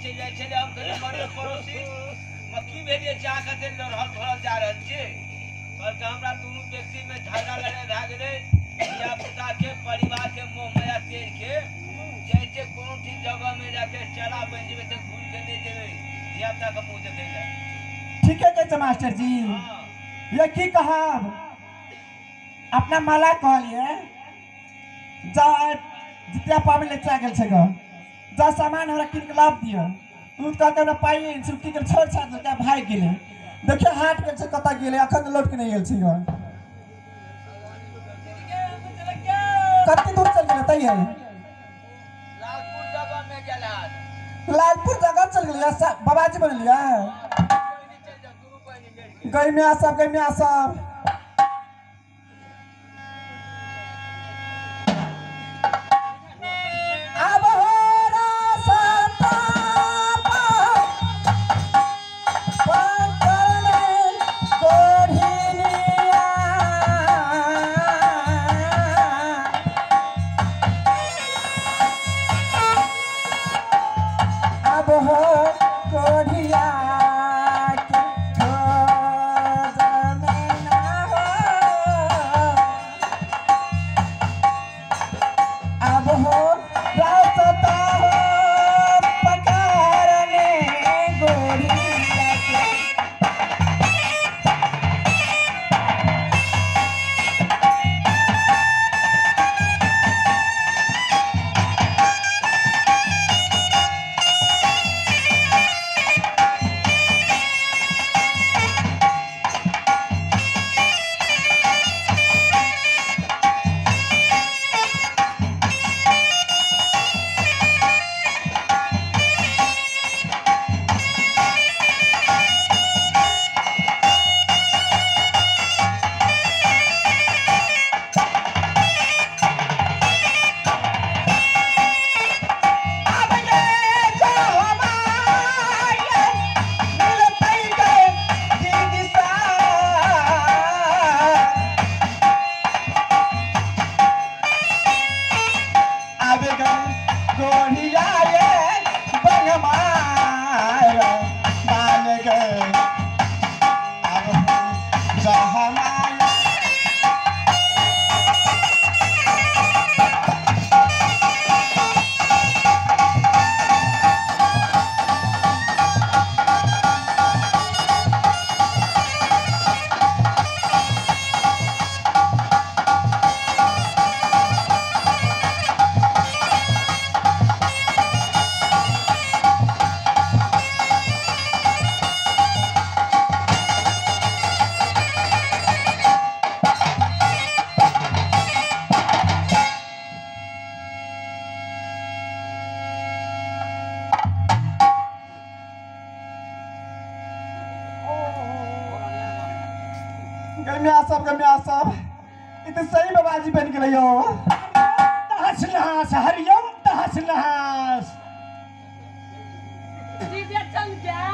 चल जाए चले हम कहीं मरे पड़ोसी मक्की भेलिए चाह खातिर लड़ल भरल जा रहल छी और हमरा दोनों व्यक्ति में झगड़ा लड़ाई भ गेले या पुता के परिवार के मोह माया तेज के जैसे कोनो ठीक जगह में जाके चला बन जेबे तो घूम के ले जेबे या तक मुंह देखेगा ठीक है कैसे मास्टर जी ये की कहा अपना माला कहलिए जा जितना पावे ले चा गेल छगो जा सामान हमरा किन के लाभ दियो तू कहते हमरा पाई सुट्टी के छोड़ छाड़ के भाग गेले देखिए हाट के से कता गेले अखन लौट के नहीं गेल छगो कत्ते दूर चल गेले तई है लालपुर जगह में जला लालपुर जगह चल गेले बाबाजी बन लिया गई में आ सब अब हो रास्ता पकड़ने गोढ़िनिया अब हो गोढ़िया गम्या सब इत सही बाबाजी बन गेलै यो तहस नहस हरियम तहस नहस डीजे चल गया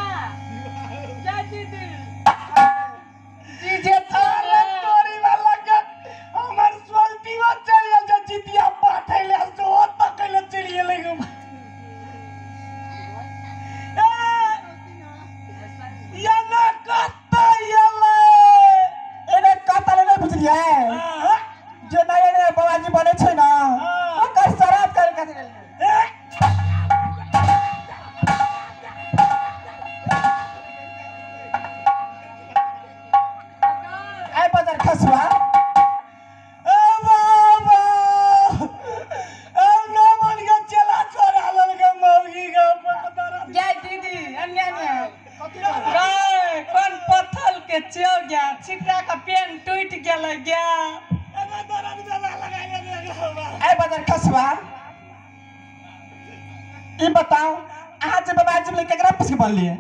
जय दीदी डीजे थारे तोरी वाला के हमर स्वल्पी वा चल जा जितिया पाठैले सो तकैले चली गेलै गो या ना कत्ता येले एने कत्ता ले बुझलिए जे नया नया बाबाजी बने छै ना ओकर शराब करे खातिर आई बाजार खसवा छिटा का पेन टूट गेलै गया आई बाजार खसवा ई बताओ आज बाबाजी ले केकरा पछ बनलिए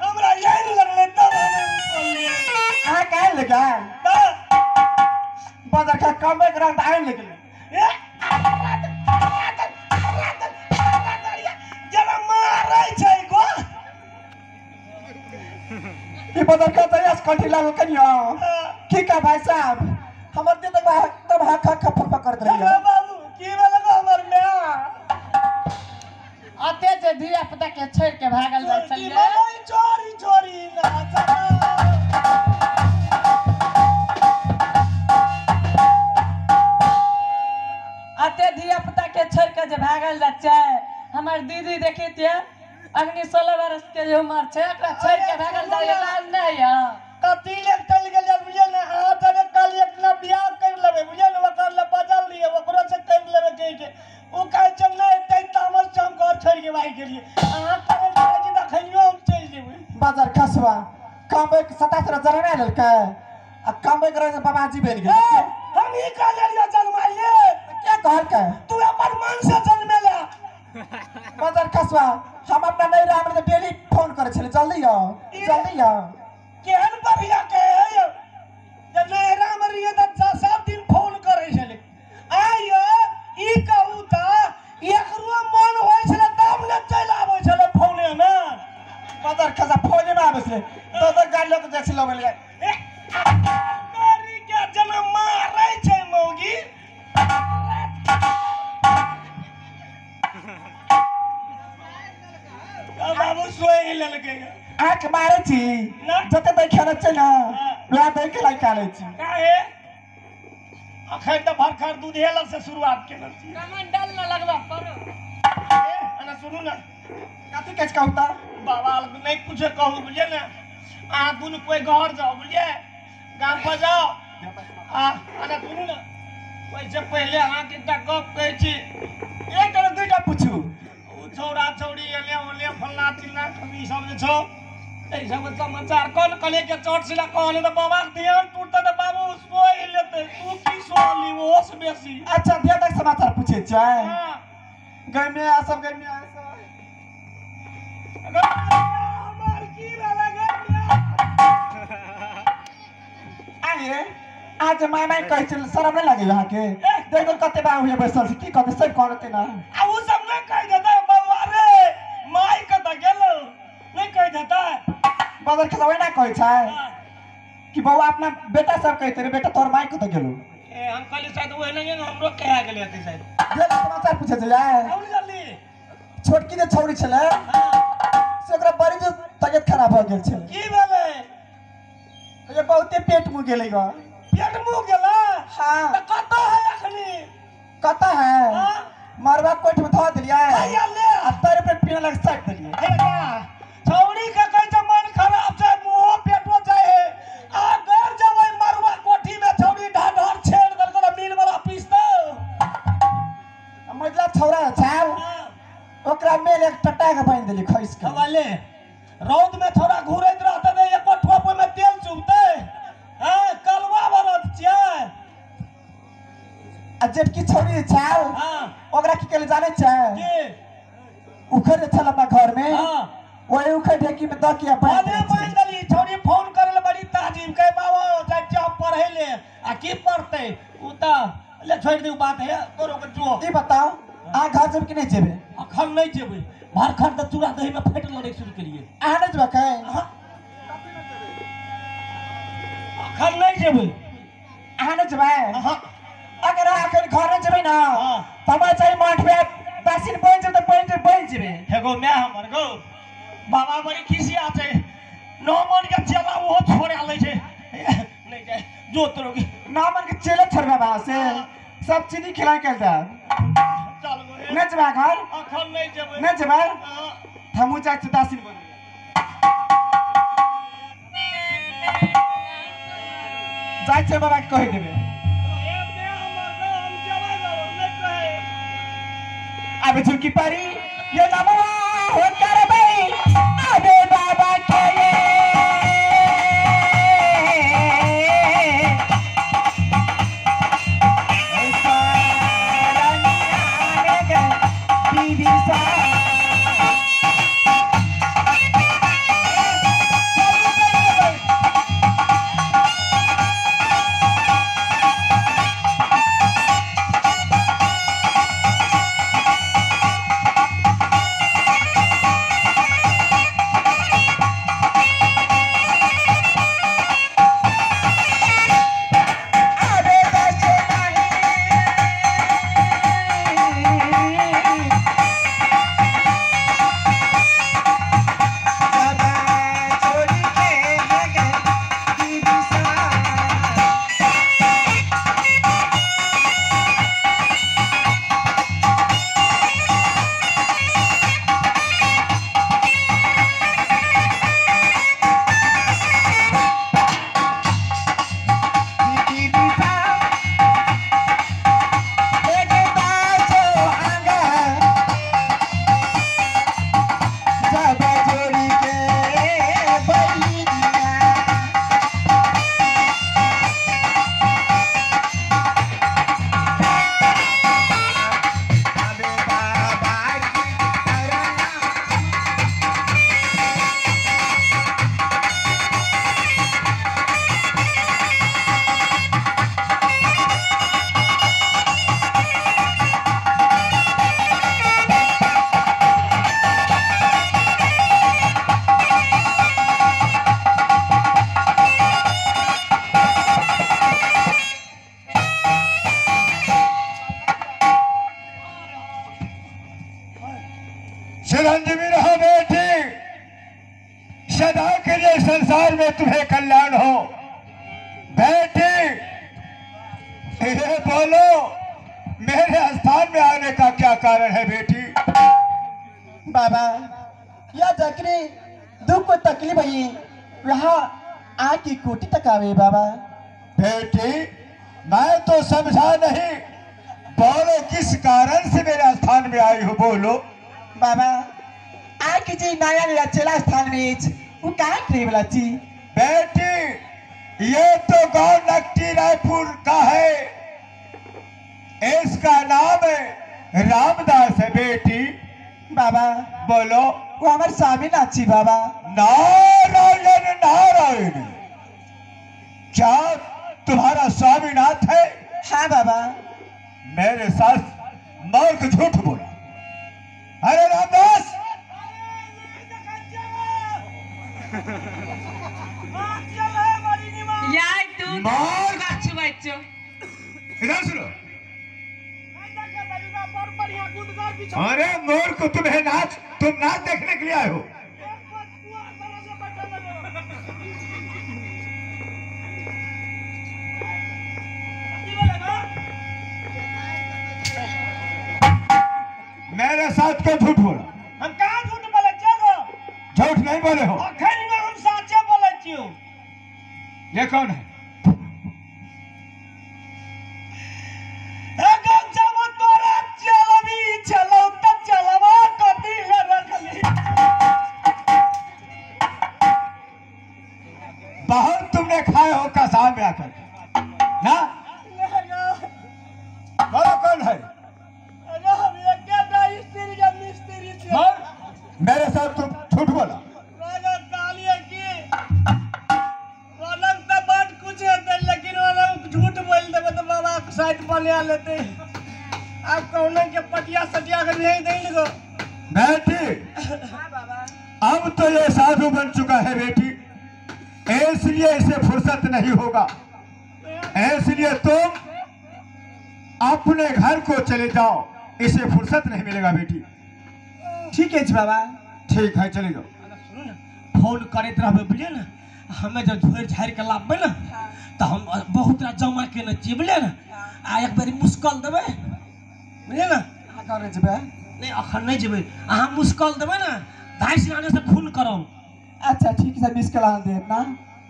हमरा यही लगले तब हम आ काहे लगा बाजार का कमे करा त आइ लगले जरा मारै छै गो ई बाजार का तयास कंठी लागो कनियो की का भाई साहब हमर दे तब हक हक फक कर दिया बाबू की लगा हमर में जे धिया पुता के छोड़ के भागल जाय की छलिए मलाई चोरी चोरी नाचना आते धिया पुता के छोड़ के जे भागल जाय छै हमर दीदी देखिए अग्नि 16 वर्ष के जे उम्र छै एकरा छोड़ के भागल जाय लाज नहीं है कथी ले चल गेल बुझिए ना हां तरे काल एक ना बियाह कर लेबे बुझिए ना ओकर ले बदल दिए ओकरो से कर लेबे के छै ओ कहे छै नहीं तै तामस चम घर छोड़ के भाग गेलिए अहाँ करे जी दखनियो हम चल जेबै बाजार खसवा कामे 77 जन्म लेल के आ कामे करे से बाबाजी बन गेल हम ही का लेलियो जन्माइए क्या कहल के तू अपन मन से जन्मेला बाजार खसवा हम अपना नहीं राम ने डेली फोन करे छले जल्दी आओ केहन बढ़िया के है जे नहीं राम रिए त सब दिन फोन करे छले आइयो ई कहू त एकरो मन होय छले तब ने चल आबै छले फोने में बाजार खसा फोने में आबै छले तो गाड़ी लेके जाय छले बोले गाड़ी के जन्म मारै छै मौगी बाबू सोई लेलके आंख मारे छी जते देखे छै ना वह देखे लाई काले छी काहे अखन त भरखर दूध हेल से शुरुआत केना छी कमन डाल न लगवा परो अना सुनू ना कथि कह कहता बाबा नहीं कुछ कहू बुझे ना आ दुनु कोई घर जाओ बुझे गांव पर जाओ अना सुनू ना वैसे पहले अहाँ के गप कहै छी एक टा दुईटा पूछू छौड़ा छौड़ी एले ओले फल्ला चिल्ला कमी सब जे छौ ए सब समाचार कोन कले के चोट सिला कहले त बाबा ध्यान टूटता त बाबू सोई लेते तू की सोली होश बेसी अच्छा ध्यान तक समाचार पूछे छै हां घर में आ सब घर में आ सब हमार की वाला घर में आए आज माय कह चल शरम नहीं लगे यहां के देख कते बा हुए बैसल की कहते सब कहते ना आ उ सब नहीं कह देता बाबा रे माय कत गेलो नहीं कह देता बदल के ना कह छै कि बउआ अपना बेटा सब कहते रे बेटा तोर माय कत गेलो ए हम कहली शायद ओए नहीं हमरो कह गेले हती शायद जे समाचार पूछे छै आउ जल्दी छोटकी जे छौरी छले से ओकरा बड़ी जो तबियत खराब हो गेल छले की भेले ये बहुते पेट मुंह गेलै ग पेट मुंह गेला हां त कत है अखनी कत है हां मरवा कोठ में धो दिलिए हैया ले आ तारे पे पीने लग साइड दिलिए हैया छौड़ी के कह छ मन खराब छै मुंह पेटो जाय है आ घर जबै मरवा कोठी में छौड़ी ढाढर छेड़ दल को मिल वाला पीस दो मजला छौरा छाव ओकरा मेल एक टटा के बांध देली खइस के हवाले रौद में थोड़ा घुरैत रहते ने एक ठोप में तेल चुबते हां कलवा भरत छियै आ जेटकी छोरी छाव हां ओकरा की केले जाने छै की उखड़ छल अपना घर में हां ओए उखड़ ढेकी में दकिया बांध देली छोरी फोन करले बड़ी ताजीम कह बाबा जा जॉब पढ़े ले आ की पढ़ते उ त ले छोड़ दे बात है करो के जो ई बताओ आ घर जब कि नहीं जेबे अखन नहीं जेबे भारखंड त चूड़ा दही में फेट लड़े शुरू करिए आ नहीं जेबे कहे अखन नहीं जेबे आ नहीं जेबे अगर आखिर घर में जेबे ना तब चाहिए मठ में बासिन बन जेबे बन जेबे हेगो मैं हमर गो बाबा बड़ी खिसिया छै नौ मन के चेला वो छोड़े ले छै नहीं जाए जो तोरोगी नौ मन के चेला छोड़बा बा से सब चीनी खिला के जा चल गो नहीं जेबे घर अखन नहीं जेबे नहीं जेबे हमू जाय छै दासिन बन जाय छै बाबा के कह देबे अब झुकी परी ये नमवा हो कर भाई अबे बाबा के ये ऐसा रंग आने के दीदी सा चिरंजीवी रहो बेटी, सदा के लिए संसार में तुम्हें कल्याण हो। बेटी ये बोलो, मेरे स्थान में आने का क्या कारण है बेटी? बाबा या जकरी दुख को तकलीफ है यहाँ आके कोटी तक आवे बाबा। बेटी मैं तो समझा नहीं, बोलो किस कारण से मेरे स्थान में आई हो, बोलो। बाबा आके जी नया नया चला स्थान में वो कहाँ करे वाला जी? बेटी ये तो गांव नकटी रायपुर का है, इसका नाम है रामदास है बेटी। बाबा बोलो। वो हमारे स्वामी नाची बाबा। नारायण नारायण, क्या तुम्हारा स्वामीनाथ है? हाँ बाबा। मेरे साथ मूर्ख झूठ बोला। अरे रामदास, याय तू मार। बाचू बाचू इधर सुनो। अरे मूर्ख, तुम्हें तुम नाच देखने के लिए आए हो। मेरे साथ क्यों झूठ बोला? हम कहाँ झूठ बोले जागो? झूठ नहीं बोले हो। अखन में हम साचे बोले छियो। ये कौन है? एगो जब तोरा चलबी चलो त चलवा कथी ले रखली। बहुत तुमने खाए हो कसार में आकर ना? बोलो कौन है? अरे हम एकटा स्त्री के मिस्त्री छियो। बोल। मेरे साथ तुम झूठ बोला। राजा कालिए की रोनक तो बात कुछ है, लेकिन रोनक झूठ बोल देबे तो बाबा साइड बना लेते। आप कौन के पटिया सटिया के नहीं देंगे गो। बेटी हां बाबा। अब तो ये साधु बन चुका है बेटी, इसलिए इसे फुर्सत नहीं होगा। इसलिए तुम अपने घर को चले जाओ, इसे फुर्सत नहीं मिलेगा बेटी। ठीक है जी बाबा। ठीक है, चले जाओ। सुनो ना, फोन करते रहबे बुझे ना, हमें जब झोर झाड़ के लाबे ना तो हम बहुत रात जमा के न चिबले ना आ एक बारी मुस्कल देबे बुझे ना। हाँ करे जी बा। नहीं अखन नहीं जेबे, अहाँ मुस्कल देबे ना धाइस आने से खून करम। अच्छा ठीक है, मिस कला दे ना।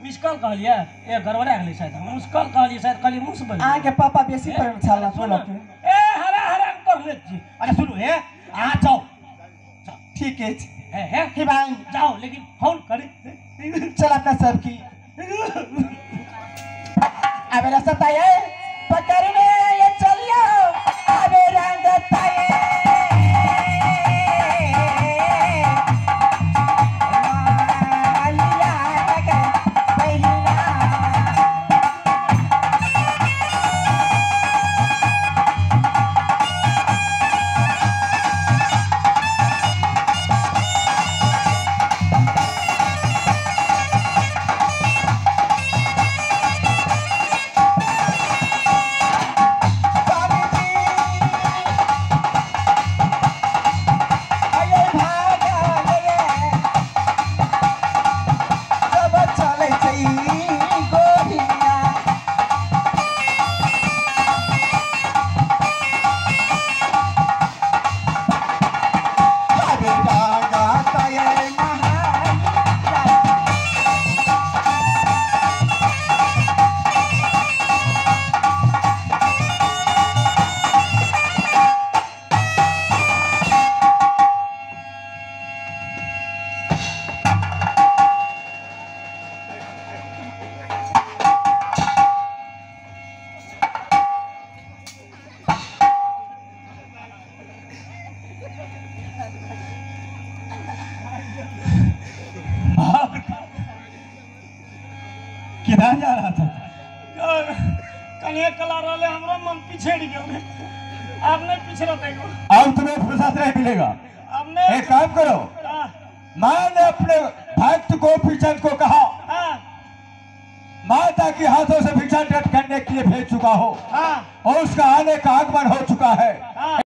मिस्कल कहलिए ए गड़बड़ा गेलै शायद, हम मुस्कल कहलिए शायद कहलिए मुस बन आगे पापा बेसी पर छाला बोलो के। ए हरा हरा पर ले जी। अरे सुनो हे आ जाओ ठीक है जी। हे हे भाई जाओ, लेकिन फोन करे चल अपना सब की। अबे रास्ता ताये पकड़ने ये चलियो। अबे रंग ताये किधर जा रहा था? कने कला रहले हमरा मन पिछड़ गेल। अब नहीं पिछड़ते को। अब तुम्हें फुर्सत नहीं मिलेगा। अब नहीं। एक काम करो, मैंने अपने भक्त गोपीचंद को कहा माता के हाथों से भिक्षाटन करने के लिए भेज चुका हो, और उसका आने का आगमन हो चुका है।